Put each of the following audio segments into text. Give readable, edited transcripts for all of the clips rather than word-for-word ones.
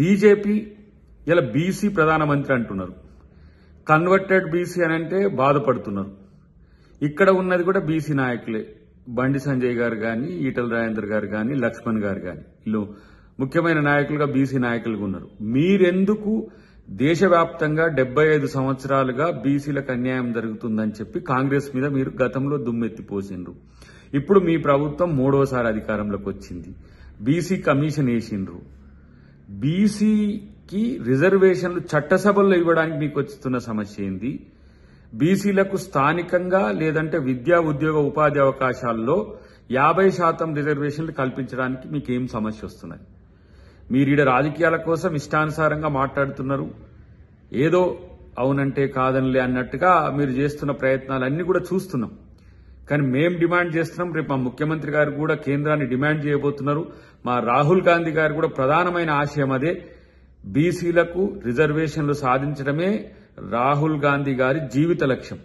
BJP ఇలా BC ప్రధానమంత్రి అంటున్నారు. కన్వర్టెడ్ బీసీ అని అంటే బాధపడుతున్నారు. ఇక్కడ ఉన్నది కూడా బీసీ నాయకులే. బండి సంజయ్ గారు కానీ, ఈటల రాజేందర్ గారు కానీ, లక్ష్మణ్ గారు కానీ, వీళ్ళు ముఖ్యమైన నాయకులుగా బీసీ నాయకులుగా ఉన్నారు. మీరెందుకు దేశవ్యాప్తంగా 75 సంవత్సరాలుగా బీసీలకు అన్యాయం జరుగుతుందని చెప్పి కాంగ్రెస్ మీద మీరు గతంలో దుమ్మెత్తిపోసిండ్రు. ఇప్పుడు మీ ప్రభుత్వం 3వసారి అధికారంలోకి వచ్చింది. బీసీ కమిషన్ వేసిండ్రు. బీసీకి రిజర్వేషన్లు చట్టసభల్లో ఇవ్వడానికి మీకు వస్తున్న సమస్య ఏంది? బీసీలకు స్థానికంగా లేదంటే విద్యా ఉద్యోగ ఉపాధి అవకాశాల్లో 50% రిజర్వేషన్లు కల్పించడానికి మీకేం సమస్య వస్తున్నాయి? మీరీడ రాజకీయాల కోసం ఇష్టానుసారంగా మాట్లాడుతున్నారు. ఏదో అవునంటే కాదనిలే అన్నట్టుగా మీరు చేస్తున్న ప్రయత్నాలన్నీ కూడా చూస్తున్నాం. కానీ మేం డిమాండ్ చేస్తున్నాం. రేపు మా ముఖ్యమంత్రి గారు కూడా కేంద్రాన్ని డిమాండ్ చేయబోతున్నారు. మా రాహుల్ గాంధీ గారు కూడా ప్రధానమైన ఆశయం అదే. బీసీలకు రిజర్వేషన్లు సాధించడమే రాహుల్ గాంధీ గారి జీవిత లక్ష్యం.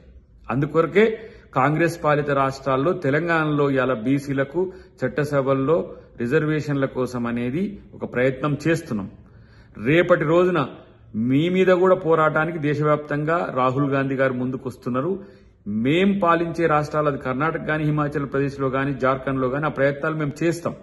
అందుకొరకే కాంగ్రెస్ పాలిత రాష్ట్రాల్లో, తెలంగాణలో ఇలా బీసీలకు చట్టసభల్లో రిజర్వేషన్ల కోసం అనేది ఒక ప్రయత్నం చేస్తున్నాం. రేపటి రోజున మీ మీద కూడా పోరాటానికి దేశవ్యాప్తంగా రాహుల్ గాంధీ గారు ముందుకు వస్తున్నారు. మేం పాలించే రాష్ట్రాలు, అది కర్ణాటక కానీ, హిమాచల్ ప్రదేశ్లో కానీ, జార్ఖండ్లో కానీ ఆ ప్రయత్నాలు మేము చేస్తాం.